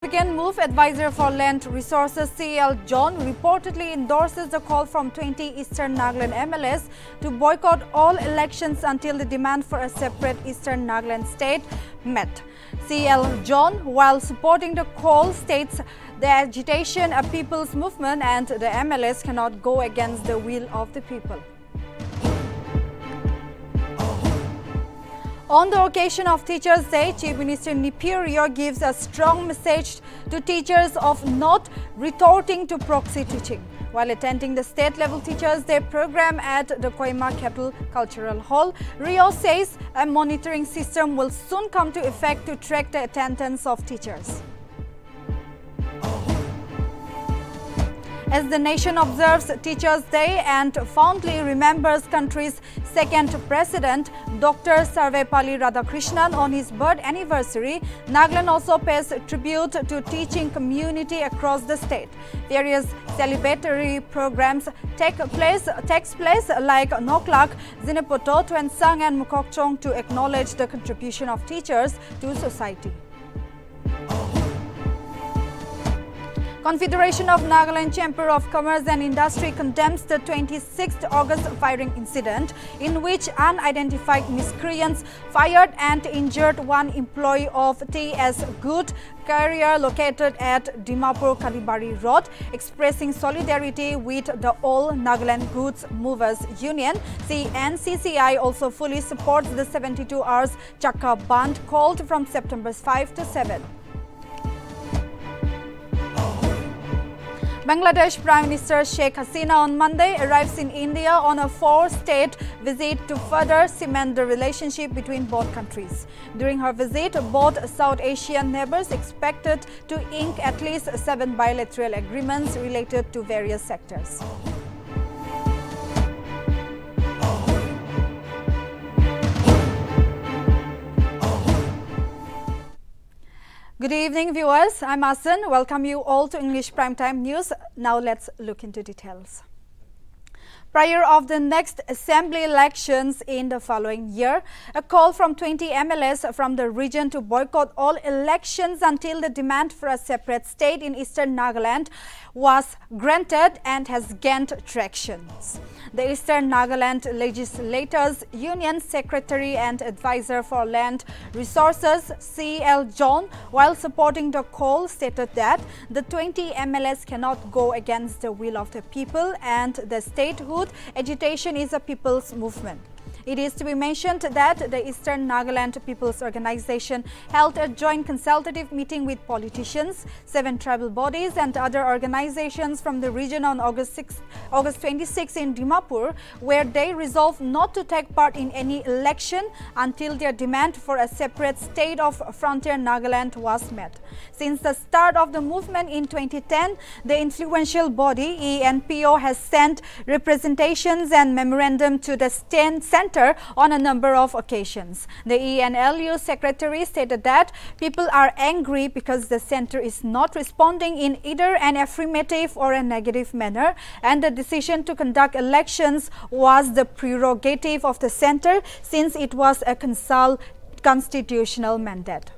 Again, MOVE advisor for Land Resources C.L. John reportedly endorses the call from 20 Eastern Nagaland MLAs to boycott all elections until the demand for a separate Eastern Nagaland state met. C.L. John, while supporting the call, states the agitation a people's movement and the MLAs cannot go against the will of the people. On the occasion of Teachers' Day, Chief Minister Neiphiu Rio gives a strong message to teachers of not retorting to proxy teaching. While attending the state-level Teachers' Day program at the Kohima Capital Cultural Hall, Rio says a monitoring system will soon come to effect to track the attendance of teachers. As the nation observes Teachers' Day and fondly remembers country's second president, Dr. Sarvepalli Radhakrishnan, on his birth anniversary, Nagaland also pays tribute to teaching community across the state. Various celebratory programs takes place like Noklak, Zinepoto, Tuensang and Mukokchong to acknowledge the contribution of teachers to society. Confederation of Nagaland Chamber of Commerce and Industry condemns the 26th August firing incident in which unidentified miscreants fired and injured one employee of TS Good Carrier located at Dimapur Kalibari Road, expressing solidarity with the All Nagaland Goods Movers Union. NCCI also fully supports the 72 hours Chakka Band called from September 5 to 7. Bangladesh Prime Minister Sheikh Hasina on Monday arrives in India on a 4-state visit to further cement the relationship between both countries. During her visit, both South Asian neighbors expected to ink at least 7 bilateral agreements related to various sectors. Good evening, viewers. I'm Asan. Welcome you all to English Primetime News. Now let's look into details. Prior of the next assembly elections in the following year, a call from 20 MLAs from the region to boycott all elections until the demand for a separate state in Eastern Nagaland was granted and has gained traction. The Eastern Nagaland Legislators Union Secretary and Advisor for Land Resources C.L. John, while supporting the call, stated that the 20 MLAs cannot go against the will of the people and the statehood agitation is a people's movement. It is to be mentioned that the Eastern Nagaland People's Organization held a joint consultative meeting with politicians, 7 tribal bodies and other organizations from the region on August 26 in Dimapur, where they resolved not to take part in any election until their demand for a separate state of Frontier Nagaland was met. Since the start of the movement in 2010, the influential body ENPO has sent representations and memorandum to the center on a number of occasions. The ENLU secretary stated that people are angry because the center is not responding in either an affirmative or a negative manner, and the decision to conduct elections was the prerogative of the center since it was a constitutional mandate.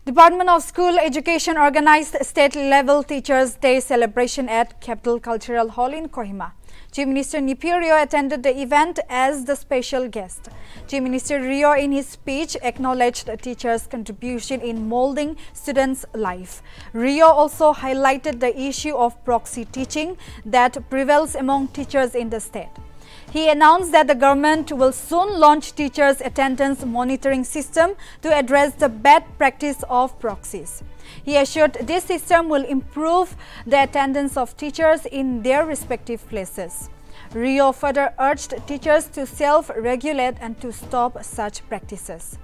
Department of School Education organized state-level Teachers' Day celebration at Capital Cultural Hall in Kohima. Chief Minister Neiphiu Rio attended the event as the special guest. Chief Minister Rio, in his speech, acknowledged the teachers' contribution in molding students' life. Rio also highlighted the issue of proxy teaching that prevails among teachers in the state. He announced that the government will soon launch teachers' attendance monitoring system to address the bad practice of proxies. He assured this system will improve the attendance of teachers in their respective places. Rio further urged teachers to self-regulate and to stop such practices.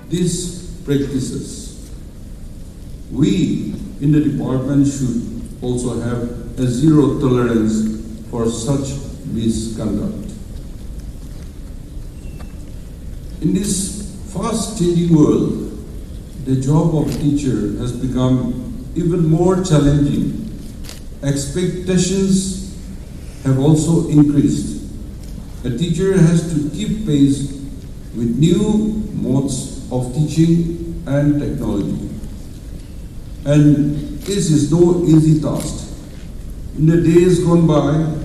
these practices. We in the department should also have a zero tolerance for such misconduct. In this fast-changing world, the job of teacher has become even more challenging. Expectations have also increased. A teacher has to keep pace with new modes of teaching and technology. And this is no easy task. In the days gone by,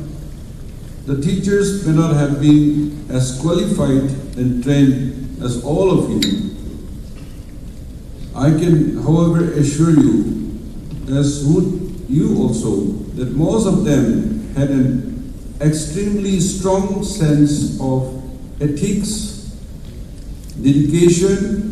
the teachers may not have been as qualified and trained as all of you. I can, however, assure you, as would you also, that most of them had an extremely strong sense of ethics, dedication.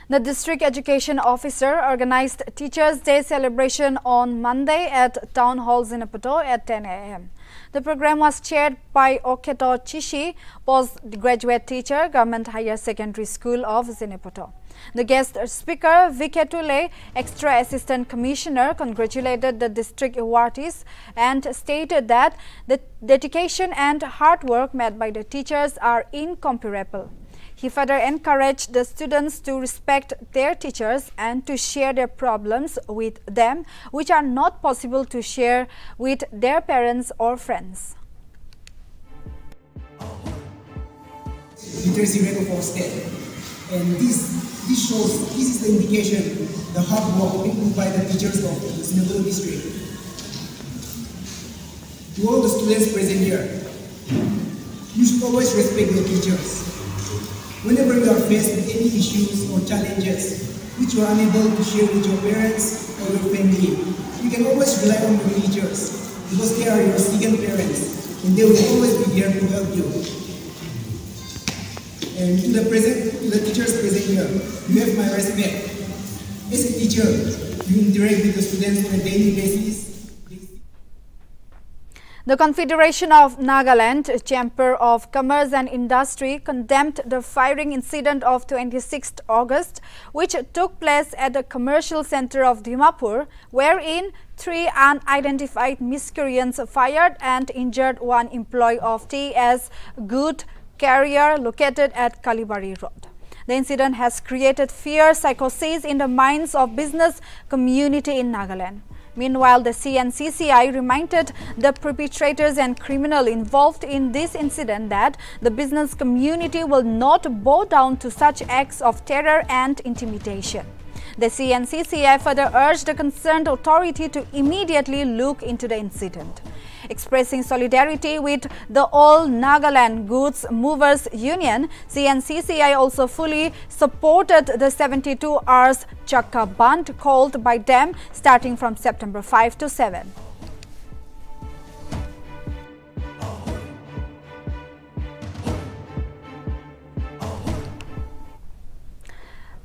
The District Education Officer organized Teachers' Day celebration on Monday at Town Hall Zinaputo at 10 a.m. The program was chaired by Oketo Chishi, postgraduate teacher, Government Higher Secondary School of Zinaputo. The guest speaker, Viketule, Extra Assistant Commissioner, congratulated the district awardees and stated that the dedication and hard work made by the teachers are incomparable. He further encouraged the students to respect their teachers and to share their problems with them, which are not possible to share with their parents or friends. Literacy rate of our state, and this is the indication the hard work being by the teachers of the Zinaputo district. To all the students present here, you should always respect your teachers. Whenever you are faced with any issues or challenges which you are unable to share with your parents or your family, you can always rely on your teachers because they are your second parents and they will always be there to help you. And to the teachers present here, you have my respect. As a teacher, you interact with the students on a daily basis. The Confederation of Nagaland Chamber of Commerce and Industry condemned the firing incident of 26th August, which took place at the commercial center of Dimapur, wherein 3 unidentified miscreants fired and injured one employee of TS Good Carrier located at Kalibari Road. The incident has created fear, psychosis in the minds of business community in Nagaland. Meanwhile, the CNCCI reminded the perpetrators and criminals involved in this incident that the business community will not bow down to such acts of terror and intimidation. The CNCCI further urged the concerned authority to immediately look into the incident. Expressing solidarity with the All Nagaland Goods Movers Union, CNCCI also fully supported the 72 hours Chakka Band called by them starting from September 5 to 7.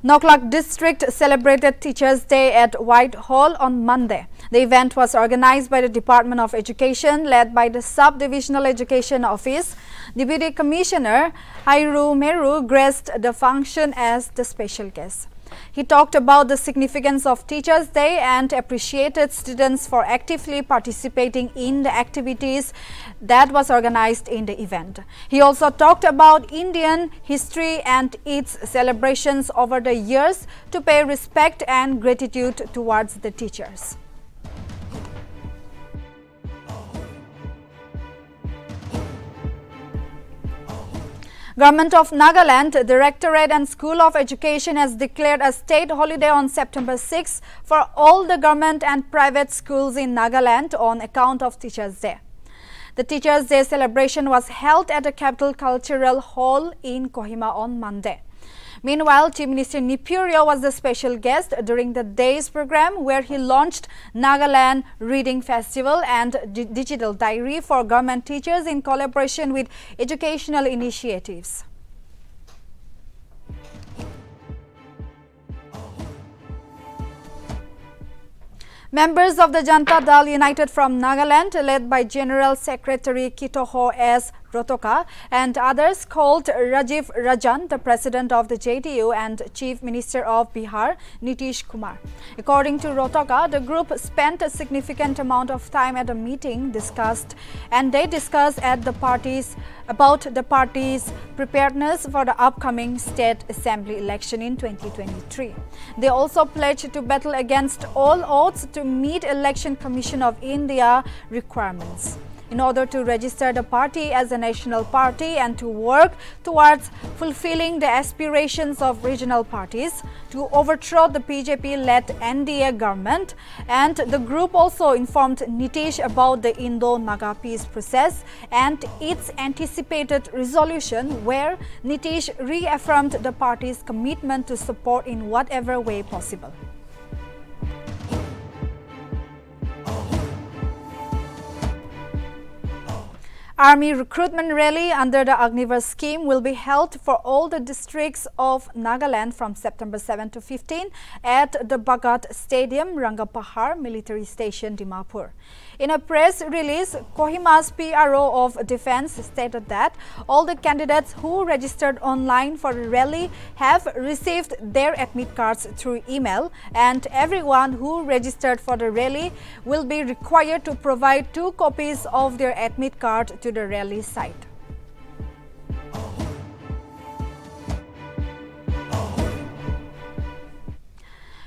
Noklak District celebrated Teachers' Day at Whitehall on Monday. The event was organized by the Department of Education, led by the Sub-Divisional Education Office. Deputy Commissioner Hairu Meru graced the function as the special guest. He talked about the significance of Teachers' Day and appreciated students for actively participating in the activities that was organized in the event. He also talked about Indian history and its celebrations over the years to pay respect and gratitude towards the teachers. Government of Nagaland, Directorate and School of Education has declared a state holiday on September 6 for all the government and private schools in Nagaland on account of Teachers' Day. The Teachers' Day celebration was held at the Capital Cultural Hall in Kohima on Monday. Meanwhile, Chief Minister Nipurio was the special guest during the day's program, where he launched Nagaland Reading Festival and Digital Diary for government teachers in collaboration with educational initiatives. Members of the Janata Dal United from Nagaland, led by General Secretary Kitoho S. Rotoka and others, called Rajiv Rajan, the President of the JDU, and Chief Minister of Bihar, Nitish Kumar. According to Rotoka, the group spent a significant amount of time at a meeting discussed about the party's preparedness for the upcoming state assembly election in 2023. They also pledged to battle against all odds to meet Election Commission of India requirements. In order to register the party as a national party and to work towards fulfilling the aspirations of regional parties to overthrow the BJP-led NDA government, and the group also informed Nitish about the Indo-Naga peace process and its anticipated resolution, where Nitish reaffirmed the party's commitment to support in whatever way possible. Army recruitment rally under the Agniveer scheme will be held for all the districts of Nagaland from September 7 to 15 at the Bhagat Stadium, Rangapahar Military Station, Dimapur. In a press release, Kohima's PRO of Defense stated that all the candidates who registered online for the rally have received their admit cards through email, and everyone who registered for the rally will be required to provide 2 copies of their admit card to the rally site.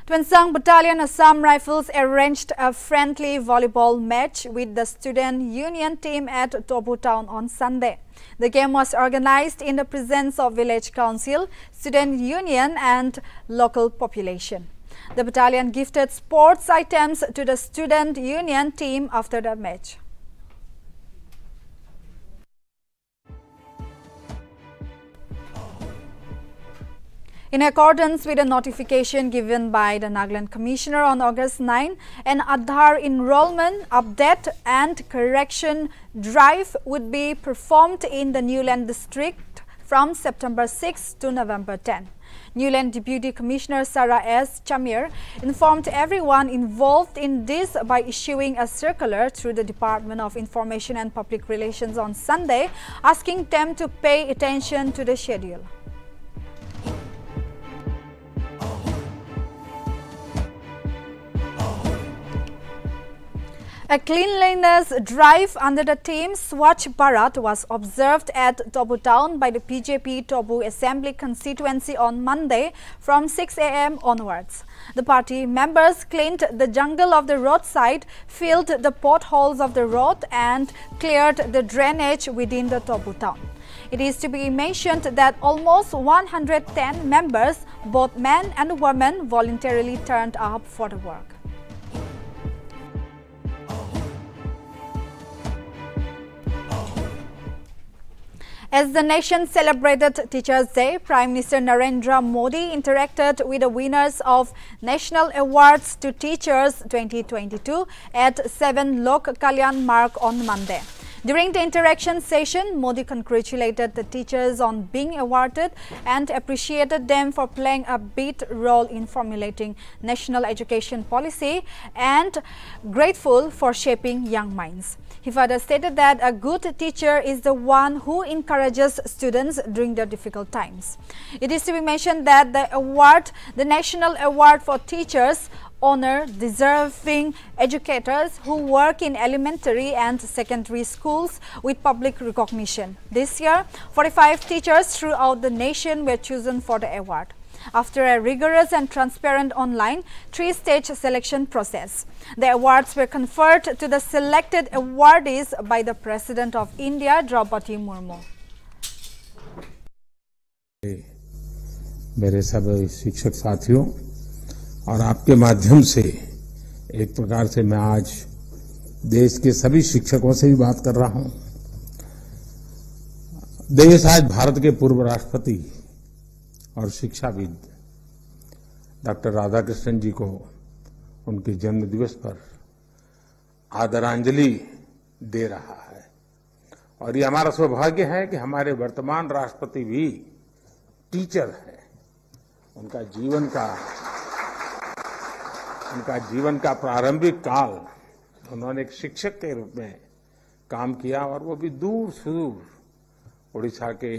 Tuensang Battalion Assam Rifles arranged a friendly volleyball match with the Student Union team at Tobu Town on Sunday. The game was organized in the presence of Village Council, Student Union and local population. The battalion gifted sports items to the Student Union team after the match. In accordance with a notification given by the Nagaland Commissioner on August 9, an Aadhaar enrollment, update and correction drive would be performed in the Newland district from September 6 to November 10. Newland Deputy Commissioner Sarah S. Chamir informed everyone involved in this by issuing a circular through the Department of Information and Public Relations on Sunday, asking them to pay attention to the schedule. A cleanliness drive under the theme Swachh Bharat was observed at Tobu Town by the BJP Tobu Assembly constituency on Monday from 6 a.m. onwards. The party members cleaned the jungle of the roadside, filled the potholes of the road and cleared the drainage within the Tobu Town. It is to be mentioned that almost 110 members, both men and women, voluntarily turned up for the work. As the nation celebrated Teachers' Day, Prime Minister Narendra Modi interacted with the winners of National Awards to Teachers 2022 at 7 Lok Kalyan Marg on Monday. During the interaction session, Modi congratulated the teachers on being awarded and appreciated them for playing a big role in formulating national education policy and grateful for shaping young minds. He further stated that a good teacher is the one who encourages students during their difficult times. It is to be mentioned that the National Award for Teachers honor deserving educators who work in elementary and secondary schools with public recognition. This year, 45 teachers throughout the nation were chosen for the award. After a rigorous and transparent online 3-stage selection process, the awards were conferred to the selected awardees by the President of India, Draupadi Murmu. मेरे सब शिक्षक साथियों और आपके माध्यम से एक प्रकार से मैं आज देश के सभी शिक्षकों से भी बात कर रहा हूं। देश आज भारत के पूर्व राष्ट्रपति और शिक्षाविद डॉक्टर राधाकृष्णन जी को उनके जन्म दिवस पर आदरांजलि दे रहा है, और ये हमारा सौभाग्य है कि हमारे वर्तमान राष्ट्रपति भी टीचर हैं। उनका जीवन का उनका जीवन का प्रारंभिक काल उन्होंने एक शिक्षक के रूप में काम किया और वो भी दूर सुदूर उड़ीसा के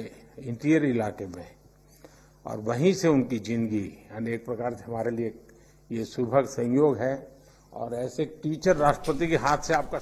इंटीरियर इलाके में, और वहीं से उनकी जिंदगी यानी एक प्रकार से हमारे लिए ये सुभग संयोग है। और ऐसे टीचर राष्ट्रपति के हाथ से आपका।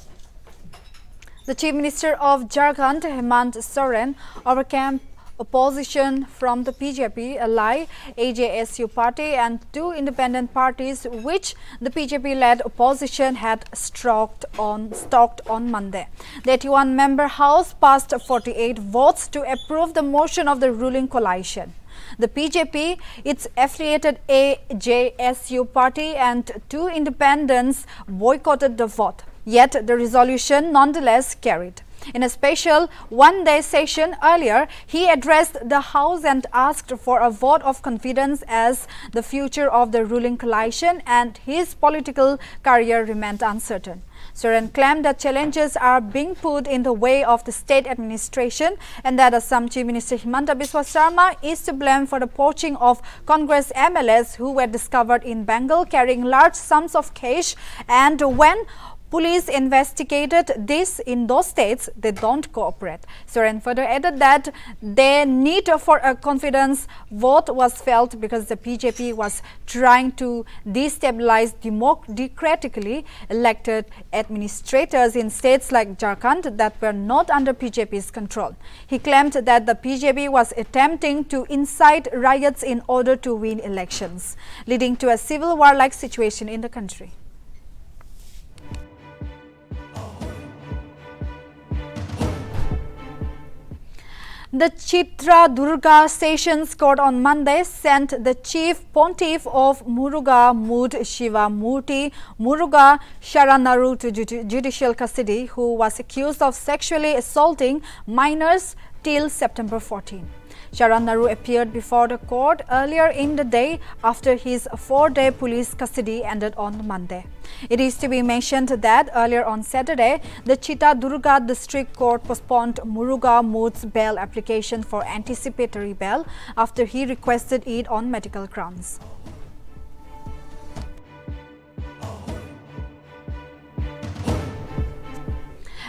The Chief Minister of Jharkhand, Hemant Soren, overcame opposition from the BJP, ally, AJSU party and two independent parties which the BJP-led opposition had stalked on Monday. The 81-member House passed 48 votes to approve the motion of the ruling coalition. The BJP, its affiliated AJSU party and two independents boycotted the vote. Yet the resolution nonetheless carried. In a special one-day session earlier, he addressed the House and asked for a vote of confidence as the future of the ruling coalition and his political career remained uncertain. Soren claimed that challenges are being put in the way of the state administration and that Assam Chief Minister Himanta Biswa Sarma is to blame for the poaching of Congress MLAs who were discovered in Bengal carrying large sums of cash, and when police investigated this in those states, they don't cooperate. Soren further added that the need for a confidence vote was felt because the BJP was trying to destabilize democratically elected administrators in states like Jharkhand that were not under BJP's control. He claimed that the BJP was attempting to incite riots in order to win elections, leading to a civil war-like situation in the country. The Chitradurga Sessions Court on Monday sent the Chief Pontiff of Muruga Mood Shiva Murti Muruga Sharanaru to judicial custody, who was accused of sexually assaulting minors till September 14. Sharanaru appeared before the court earlier in the day after his 4-day police custody ended on Monday. It is to be mentioned that earlier on Saturday, the Chitradurga District Court postponed Muruga Mood's bail application for anticipatory bail after he requested it on medical grounds.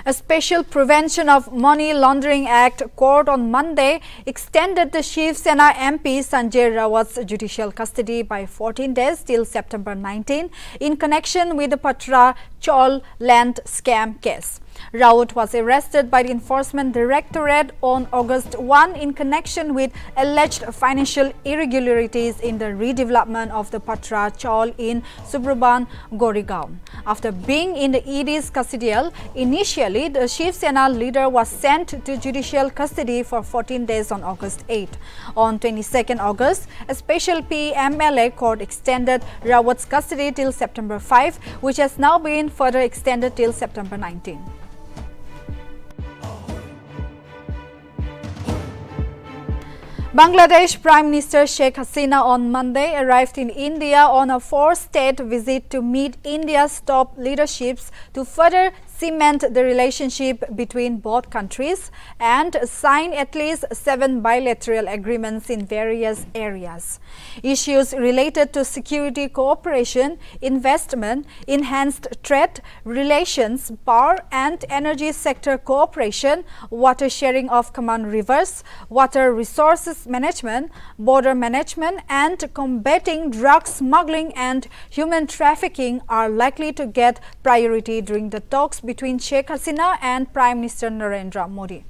A special Prevention of Money Laundering Act court on Monday extended the Shiv Sena MP Sanjay Rawat's judicial custody by 14 days till September 19 in connection with the Patra Chaul land scam case. Rawat was arrested by the Enforcement Directorate on August 1 in connection with alleged financial irregularities in the redevelopment of the Patra Chaul in Suburban Goregaon. After being in the ED's custodial, initially the Shiv Sena leader was sent to judicial custody for 14 days on August 8. On 22nd August, a special PMLA court extended Rawat's custody till September 5, which has now been further extended till September 19. Bangladesh Prime Minister Sheikh Hasina on Monday arrived in India on a 4-state visit to meet India's top leaderships to further cement the relationship between both countries and sign at least 7 bilateral agreements in various areas. Issues related to security cooperation, investment, enhanced trade relations, power and energy sector cooperation, water sharing of common rivers, water resources management, border management and combating drug smuggling and human trafficking are likely to get priority during the talks between Sheikh Hasina and Prime Minister Narendra Modi.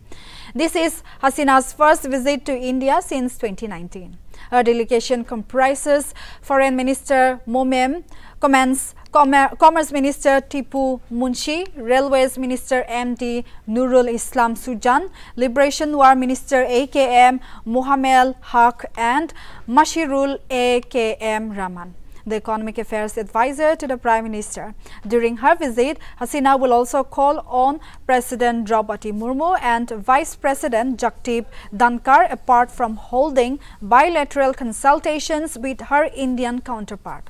This is Hasina's first visit to India since 2019. Her delegation comprises Foreign Minister Momem, Commerce Minister Tipu Munshi, Railways Minister M.D. Nurul Islam Sujan, Liberation War Minister A.K.M. Mohammed Haq and Mashirul A.K.M. Rahman, the Economic Affairs Advisor to the Prime Minister. During her visit, Hasina will also call on President Draupadi Murmu and Vice President Jagdeep Dhankar, apart from holding bilateral consultations with her Indian counterpart.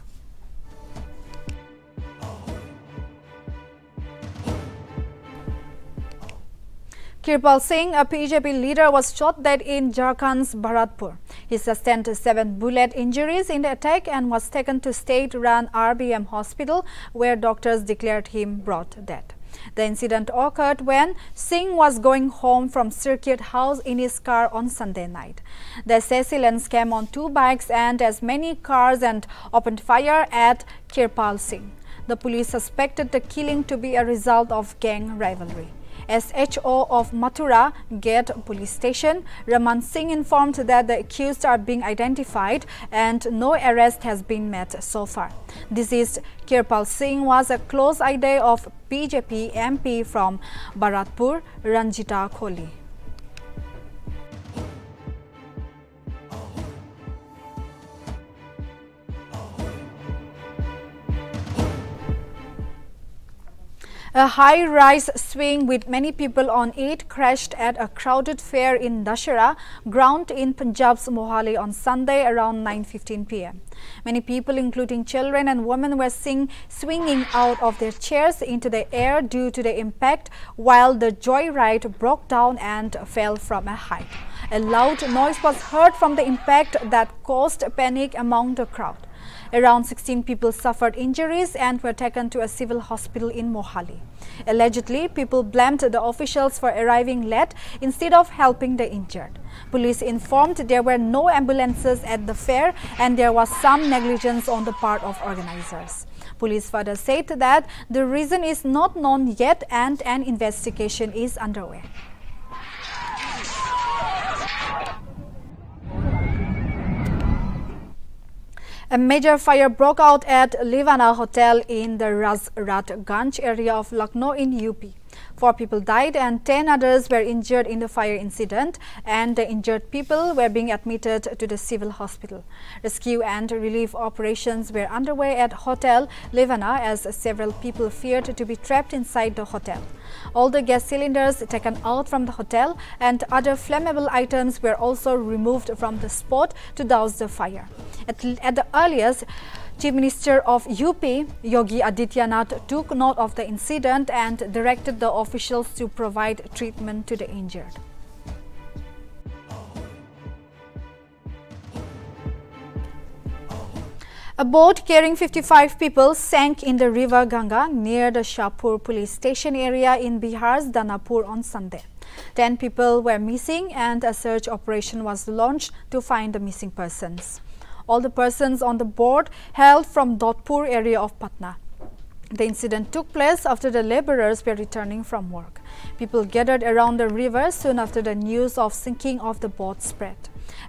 Kirpal Singh, a BJP leader, was shot dead in Jharkhand's Bharatpur. He sustained 7 bullet injuries in the attack and was taken to state-run RBM hospital, where doctors declared him brought dead. The incident occurred when Singh was going home from Circuit House in his car on Sunday night. The assailants came on 2 bikes and as many cars and opened fire at Kirpal Singh. The police suspected the killing to be a result of gang rivalry. SHO of Mathura Gate Police Station, Raman Singh, informed that the accused are being identified and no arrest has been made so far. Deceased Kirpal Singh was a close ally of BJP MP from Bharatpur, Ranjita Kohli. A high-rise swing with many people on it crashed at a crowded fair in Dashera ground in Punjab's Mohali on Sunday around 9:15 p.m. Many people, including children and women, were seen swinging out of their chairs into the air due to the impact, while the joyride broke down and fell from a height. A loud noise was heard from the impact that caused panic among the crowd. Around 16 people suffered injuries and were taken to a civil hospital in Mohali. Allegedly, people blamed the officials for arriving late instead of helping the injured. Police informed there were no ambulances at the fair and there was some negligence on the part of organizers. Police further said that the reason is not known yet and an investigation is underway. A major fire broke out at Livana Hotel in the Razratganj area of Lucknow in UP. 4 people died and 10 others were injured in the fire incident, and the injured people were being admitted to the civil hospital. Rescue and relief operations were underway at Hotel Livana as several people feared to be trapped inside the hotel. All the gas cylinders taken out from the hotel and other flammable items were also removed from the spot to douse the fire. At the earliest, Chief Minister of UP, Yogi Adityanath, took note of the incident and directed the officials to provide treatment to the injured. A boat carrying 55 people sank in the river Ganga near the Shahpur police station area in Bihar's Danapur on Sunday. 10 people were missing and a search operation was launched to find the missing persons. All the persons on the board hailed from Dodhpur area of Patna. The incident took place after the laborers were returning from work. People gathered around the river soon after the news of sinking of the boat spread.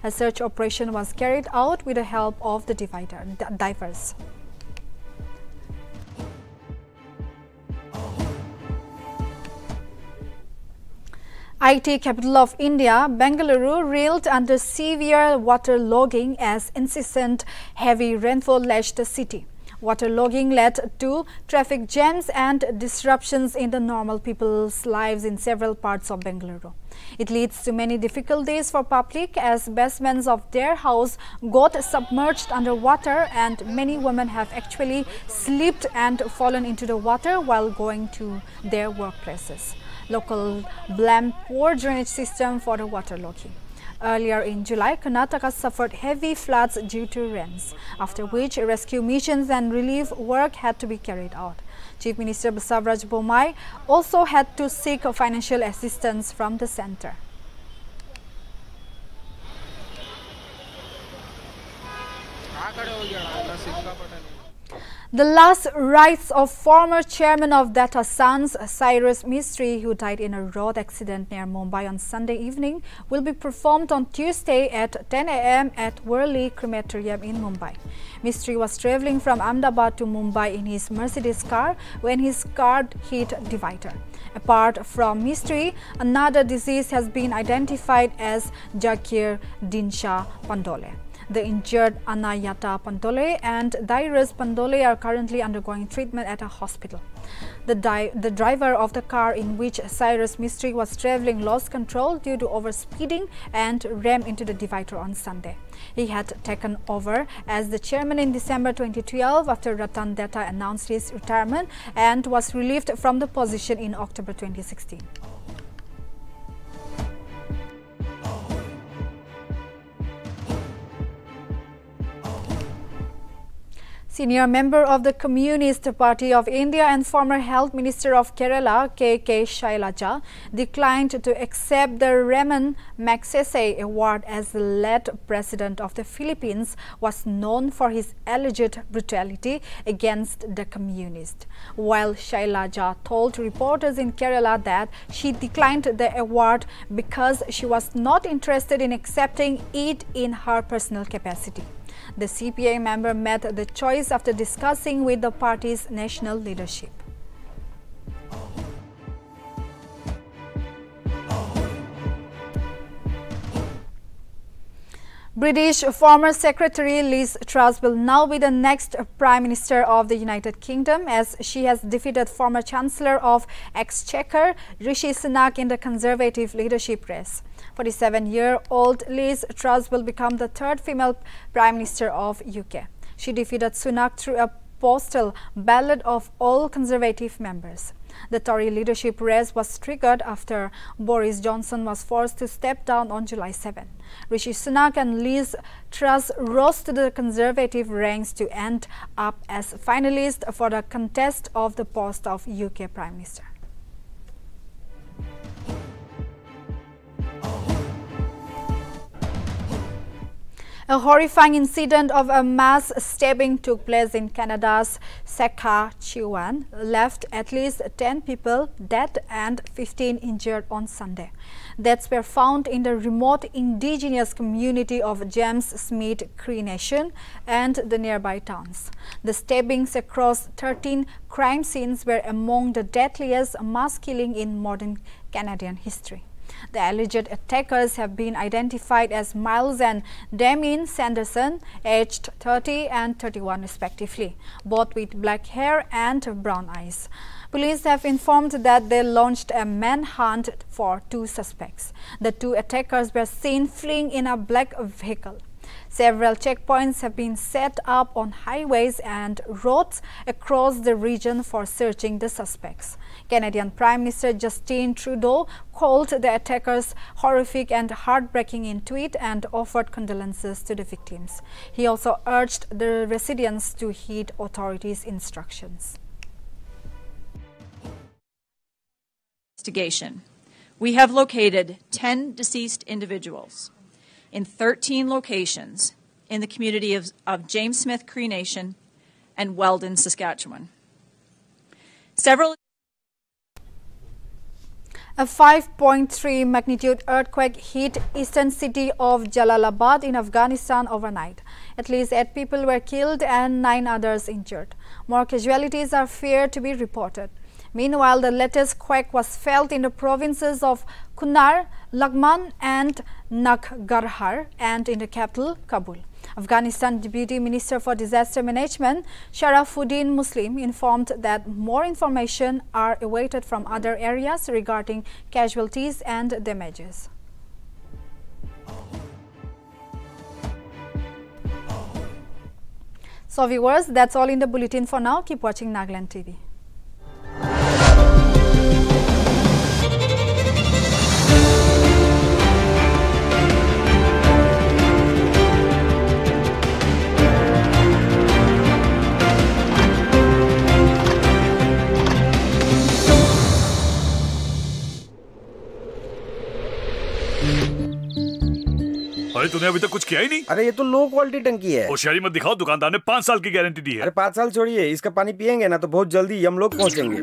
A search operation was carried out with the help of the divers. IT capital of India, Bengaluru, reeled under severe waterlogging as incessant heavy rainfall lashed the city. Waterlogging led to traffic jams and disruptions in the normal people's lives in several parts of Bengaluru. It leads to many difficulties for public as basements of their house got submerged under water and many women have actually slipped and fallen into the water while going to their workplaces. Local blamed poor drainage system for the waterlogging. Earlier in July, Karnataka suffered heavy floods due to rains, after which rescue missions and relief work had to be carried out. Chief Minister Basavaraj Bommai also had to seek financial assistance from the centre. The last rites of former chairman of Data Sons, Cyrus Mistry, who died in a road accident near Mumbai on Sunday evening, will be performed on Tuesday at 10 a.m. at Worli Crematorium in Mumbai. Mistry was travelling from Ahmedabad to Mumbai in his Mercedes car when his car hit divider. Apart from Mistry, another deceased has been identified as Jakir Dinsha Pandole. The injured Anayata Pandole and Dairas Pandole are currently undergoing treatment at a hospital. The driver of the car in which Cyrus Mistry was travelling lost control due to overspeeding and rammed into the divider on Sunday. He had taken over as the chairman in December 2012 after Ratan Dutta announced his retirement and was relieved from the position in October 2016. Senior member of the Communist Party of India and former Health Minister of Kerala, K.K. Shailaja, declined to accept the Ramon Magsaysay Award as the late President of the Philippines was known for his alleged brutality against the communists. While Shailaja told reporters in Kerala that she declined the award because she was not interested in accepting it in her personal capacity. The CPI member made the choice after discussing with the party's national leadership. British former Secretary Liz Truss will now be the next Prime Minister of the United Kingdom, as she has defeated former Chancellor of Exchequer Rishi Sunak in the Conservative leadership race. 47-year-old Liz Truss will become the third female Prime Minister of UK. She defeated Sunak through a postal ballot of all Conservative members. The Tory leadership race was triggered after Boris Johnson was forced to step down on July 7. Rishi Sunak and Liz Truss rose to the Conservative ranks to end up as finalists for the contest of the post of UK Prime Minister. A horrifying incident of a mass stabbing took place in Canada's Saskatchewan, left at least 10 people dead and 15 injured on Sunday. Deaths were found in the remote indigenous community of James Smith Cree Nation and the nearby towns. The stabbings across 13 crime scenes were among the deadliest mass killing in modern Canadian history. The alleged attackers have been identified as Miles and Damien Sanderson, aged 30 and 31 respectively, both with black hair and brown eyes. Police have informed that they launched a manhunt for two suspects. The two attackers were seen fleeing in a black vehicle. Several checkpoints have been set up on highways and roads across the region for searching the suspects. Canadian Prime Minister Justin Trudeau called the attackers horrific and heartbreaking in tweet and offered condolences to the victims. He also urged the residents to heed authorities' instructions. Investigation. We have located 10 deceased individuals in 13 locations in the community of James Smith Cree Nation and Weldon, Saskatchewan. A 5.3 magnitude earthquake hit eastern city of Jalalabad in Afghanistan overnight. At least 8 people were killed and 9 others injured. More casualties are feared to be reported. Meanwhile, the latest quake was felt in the provinces of Kunar, Laghman and Nangarhar and in the capital, Kabul. Afghanistan Deputy Minister for Disaster Management, Sharafuddin Muslim, informed that more information are awaited from other areas regarding casualties and damages. So viewers, that's all in the bulletin for now. Keep watching Nagaland TV. अरे तूने अभी तक कुछ किया ही नहीं। अरे ये तो लो क्वालिटी टंकी है। होशियारी मत दिखाओ, दुकानदार ने 5 साल की गारंटी दी है। अरे 5 साल छोड़िए, इसका पानी पियेंगे ना तो बहुत जल्दी हम लोग पहुंचेंगे।